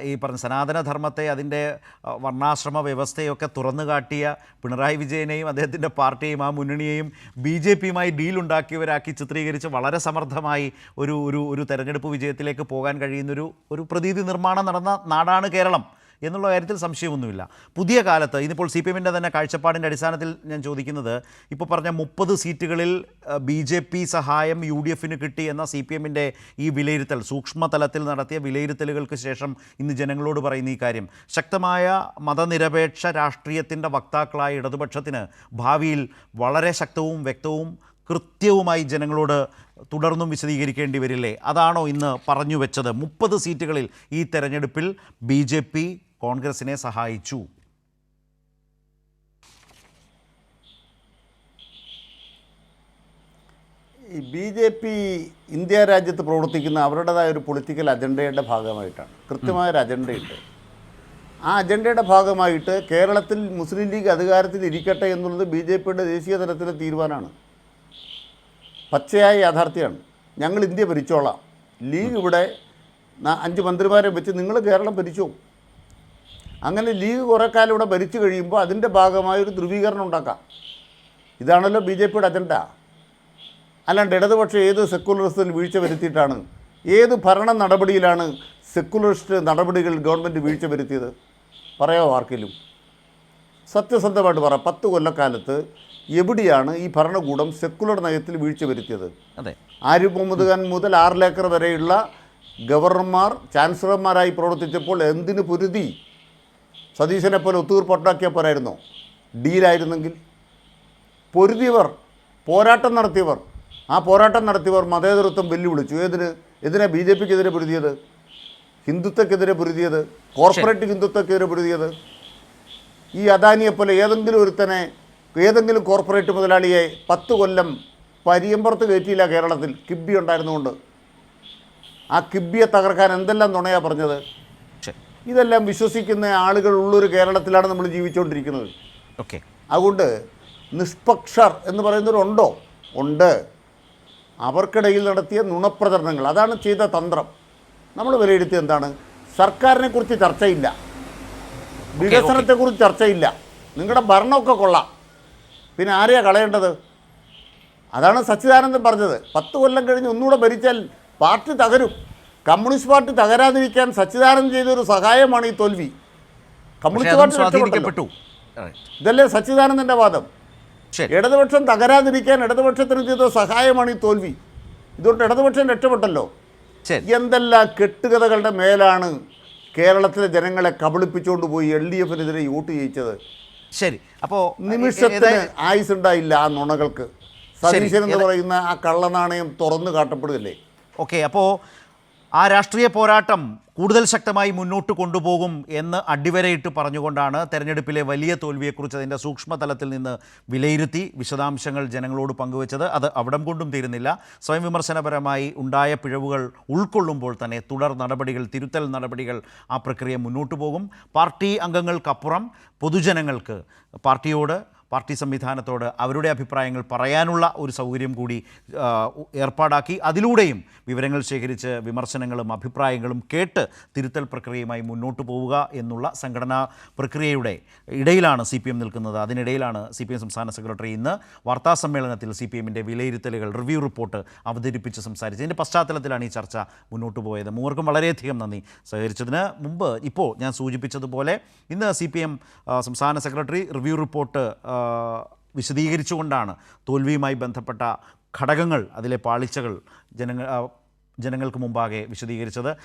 ഈ പറഞ്ഞ സനാതനധർമ്മത്തെ അതിൻ്റെ വർണ്ണാശ്രമ വ്യവസ്ഥയൊക്കെ തുറന്നു കാട്ടിയ പിണറായി വിജയനെയും അദ്ദേഹത്തിൻ്റെ പാർട്ടിയെയും ആ മുന്നണിയെയും ബി ജെ പിയുമായി ഡീലുണ്ടാക്കിയവരാക്കി ചിത്രീകരിച്ച് വളരെ സമർത്ഥമായി ഒരു ഒരു ഒരു തെരഞ്ഞെടുപ്പ് വിജയത്തിലേക്ക് പോകാൻ കഴിയുന്നൊരു പ്രതീതി നിർമ്മാണം നടന്ന നാടാണ് കേരളം എന്നുള്ള കാര്യത്തിൽ സംശയമൊന്നുമില്ല. പുതിയ കാലത്ത് ഇന്നിപ്പോൾ സി പി എമ്മിൻ്റെ തന്നെ കാഴ്ചപ്പാടിൻ്റെ അടിസ്ഥാനത്തിൽ ഞാൻ ചോദിക്കുന്നത്, ഇപ്പോൾ പറഞ്ഞ 30 സീറ്റുകളിൽ ബി ജെ പി സഹായം യു ഡി എഫിന് കിട്ടി എന്ന സി പി എമ്മിൻ്റെ ഈ വിലയിരുത്തൽ, സൂക്ഷ്മതലത്തിൽ നടത്തിയ വിലയിരുത്തലുകൾക്ക് ശേഷം ഇന്ന് ജനങ്ങളോട് പറയുന്ന ഈ കാര്യം, ശക്തമായ മതനിരപേക്ഷ രാഷ്ട്രീയത്തിൻ്റെ വക്താക്കളായ ഇടതുപക്ഷത്തിന് ഭാവിയിൽ വളരെ ശക്തവും വ്യക്തവും കൃത്യവുമായി ജനങ്ങളോട് തുടർന്നും വിശദീകരിക്കേണ്ടി വരില്ലേ? അതാണോ ഇന്ന് പറഞ്ഞു വെച്ചത്? 30 സീറ്റുകളിൽ ഈ തെരഞ്ഞെടുപ്പിൽ ബി ജെ പി കോൺഗ്രസിനെ സഹായിച്ചു. ഈ ബി ജെ പി ഇന്ത്യ രാജ്യത്ത് പ്രവർത്തിക്കുന്ന അവരുടേതായ ഒരു പൊളിറ്റിക്കൽ അജണ്ടയുടെ ഭാഗമായിട്ടാണ്. കൃത്യമായൊരു അജണ്ടയുണ്ട്. ആ അജണ്ടയുടെ ഭാഗമായിട്ട് കേരളത്തിൽ മുസ്ലിം ലീഗ് അധികാരത്തിൽ ഇരിക്കട്ടെ എന്നുള്ളത് ബി ജെ പിയുടെ ദേശീയ തലത്തിലെ തീരുമാനമാണ്. പച്ചയായ യാഥാർത്ഥ്യമാണ്. ഞങ്ങൾ ഇന്ത്യ ഭരിച്ചോളാം, ലീഗ് ഇവിടെ 5 മന്ത്രിമാരെ വെച്ച് നിങ്ങൾ കേരളം ഭരിച്ചോ. അങ്ങനെ ലീഗ് കുറേ കാലം ഇവിടെ ഭരിച്ചു കഴിയുമ്പോൾ അതിൻ്റെ ഭാഗമായൊരു ധ്രുവീകരണം ഉണ്ടാക്കാം. ഇതാണല്ലോ ബി ജെ പിയുടെ അജണ്ട. അല്ലാണ്ട് ഇടതുപക്ഷം ഏത് സെക്കുലറിസത്തിൽ വീഴ്ച വരുത്തിയിട്ടാണ്, ഏത് ഭരണ നടപടിയിലാണ് സെക്കുലറിസ്റ്റ് നടപടികൾ ഗവൺമെൻറ് വീഴ്ച വരുത്തിയത്? പറയാമോ ആർക്കെങ്കിലും? സത്യസന്ധമായിട്ട് പറ, 10 കൊല്ലക്കാലത്ത് എവിടെയാണ് ഈ ഭരണകൂടം സെക്കുലർ നയത്തിൽ വീഴ്ച വരുത്തിയത്? അതെ, ആരിഫ് മുഹമ്മദ് ഖാൻ മുതൽ ആർലേക്കർ വരെയുള്ള ഗവർണർമാർ ചാൻസലർമാരായി പ്രവർത്തിച്ചപ്പോൾ എന്തിന് പൊരുതി? സതീശനെ പോലെ ഒത്തുതീർപ്പുണ്ടാക്കിയ പോരായിരുന്നോ? ഡീലായിരുന്നെങ്കിൽ. പൊരുതിയവർ, പോരാട്ടം നടത്തിയവർ, ആ പോരാട്ടം നടത്തിയവർ മതേതരത്വം വെല്ലുവിളിച്ചു. എതിനെ ബി ജെ പിക്കെതിരെ പൊരുതിയത്? ഹിന്ദുത്വക്കെതിരെ പൊരുതിയത്? കോർപ്പറേറ്റ് ഹിന്ദുത്വക്കെതിരെ പൊരുതിയത്? ഈ അദാനിയെപ്പോലെ ഏതെങ്കിലും ഒരുത്തനെ, ഏതെങ്കിലും കോർപ്പറേറ്റ് മുതലാളിയെ 10 കൊല്ലം പരിയമ്പുറത്ത് കയറ്റിയില്ല കേരളത്തിൽ, കിബി ഉണ്ടായിരുന്നുകൊണ്ട്. ആ കിബിയെ തകർക്കാൻ എന്തെല്ലാം നുണയാണ് പറഞ്ഞത്? ഇതെല്ലാം വിശ്വസിക്കുന്ന ആളുകളുള്ളൊരു കേരളത്തിലാണ് നമ്മൾ ജീവിച്ചുകൊണ്ടിരിക്കുന്നത്. ഓക്കെ, അതുകൊണ്ട് നിഷ്പക്ഷർ എന്ന് പറയുന്നവരുണ്ടോ? ഉണ്ട്. അവർക്കിടയിൽ നടത്തിയ നുണപ്രചരണങ്ങൾ, അതാണ് ചെയ്ത തന്ത്രം. നമ്മൾ വിലയിരുത്തിയത് എന്താണ്? സർക്കാരിനെക്കുറിച്ച് ചർച്ചയില്ല, വികസനത്തെക്കുറിച്ച് ചർച്ചയില്ല. നിങ്ങളുടെ ഭരണമൊക്കെ കൊള്ളാം, പിന്നെ ആരെയാണ് കളയേണ്ടത്? അതാണ് സച്ചിദാനന്ദൻ പറഞ്ഞത്. 10 കൊല്ലം കഴിഞ്ഞ് ഒന്നുകൂടെ ഭരിച്ചാൽ പാർട്ടി തകരും. കമ്മ്യൂണിസ്റ്റ് പാർട്ടി തകരാതിരിക്കാൻ സച്ചിദാനന്ദൻ ചെയ്തൊരു സഹായമാണ് ഈ തോൽവി. കമ്മ്യൂണിസ്റ്റ് പാർട്ടി രക്ഷപ്പെട്ടു. ഇതല്ലേ സച്ചിദാനന്ദൻ്റെ വാദം? ഇടതുപക്ഷം തകരാതിരിക്കാൻ ഇടതുപക്ഷത്തിന് ചെയ്ത സഹായമാണ് ഈ തോൽവി. ഇതുകൊണ്ട് ഇടതുപക്ഷം രക്ഷപ്പെട്ടല്ലോ. എന്തെല്ലാം കെട്ടുകഥകളുടെ മേലാണ് കേരളത്തിലെ ജനങ്ങളെ കബളിപ്പിച്ചുകൊണ്ട് പോയി LDFനെതിരെ വോട്ട് ചെയ്യിച്ചത്. ശരി, അപ്പോൾ നിമിഷത്തിന് ആയുസ് ഉണ്ടായില്ല ആ നുണകൾക്ക്. സതീശൻ എന്ന് പറയുന്ന ആ കള്ളനാണയം തുറന്നു കാട്ടപ്പെടുകയല്ലേ. ഓക്കെ, അപ്പോൾ ആ രാഷ്ട്രീയ പോരാട്ടം കൂടുതൽ ശക്തമായി മുന്നോട്ട് കൊണ്ടുപോകും എന്ന് അടിവരയിട്ട് പറഞ്ഞുകൊണ്ടാണ് തെരഞ്ഞെടുപ്പിലെ വലിയ തോൽവിയെക്കുറിച്ച് അതിൻ്റെ സൂക്ഷ്മതലത്തിൽ നിന്ന് വിലയിരുത്തി വിശദാംശങ്ങൾ ജനങ്ങളോട് പങ്കുവച്ചത്. അത് അവിടം കൊണ്ടും തീരുന്നില്ല. സ്വയം വിമർശനപരമായി ഉണ്ടായ പിഴവുകൾ ഉൾക്കൊള്ളുമ്പോൾ തന്നെ തുടർ നടപടികൾ, തിരുത്തൽ നടപടികൾ, ആ പ്രക്രിയ മുന്നോട്ട് പോകും. പാർട്ടി അംഗങ്ങൾക്കപ്പുറം പൊതുജനങ്ങൾക്ക് പാർട്ടിയോട്, പാർട്ടി സംവിധാനത്തോട് അവരുടെ അഭിപ്രായങ്ങൾ പറയാനുള്ള ഒരു സൗകര്യം കൂടി ഏർപ്പാടാക്കി അതിലൂടെയും വിവരങ്ങൾ ശേഖരിച്ച് വിമർശനങ്ങളും അഭിപ്രായങ്ങളും കേട്ട് തിരുത്തൽ പ്രക്രിയയുമായി മുന്നോട്ട് പോവുക എന്നുള്ള സംഘടനാ പ്രക്രിയയുടെ ഇടയിലാണ് സി പി എം നിൽക്കുന്നത്. അതിനിടയിലാണ് സി പി എം സംസ്ഥാന സെക്രട്ടറി ഇന്ന് വാർത്താസമ്മേളനത്തിൽ സി പി എമ്മിൻ്റെ വിലയിരുത്തലുകൾ, റിവ്യൂ റിപ്പോർട്ട് അവതരിപ്പിച്ച് സംസാരിച്ചത്. ഇതിൻ്റെ പശ്ചാത്തലത്തിലാണ് ഈ ചർച്ച മുന്നോട്ട് പോയത്. മൂവർക്കും വളരെയധികം നന്ദി സഹകരിച്ചതിന്. മുമ്പ് ഇപ്പോൾ ഞാൻ സൂചിപ്പിച്ചതുപോലെ ഇന്ന് സി പി എം സംസ്ഥാന സെക്രട്ടറി റിവ്യൂ റിപ്പോർട്ട് വിശദീകരിച്ചുകൊണ്ടാണ് തോൽവിയുമായി ബന്ധപ്പെട്ട ഘടകങ്ങൾ, അതിലെ പാളിച്ചകൾ ജനങ്ങൾക്ക് മുമ്പാകെ വിശദീകരിച്ചത്.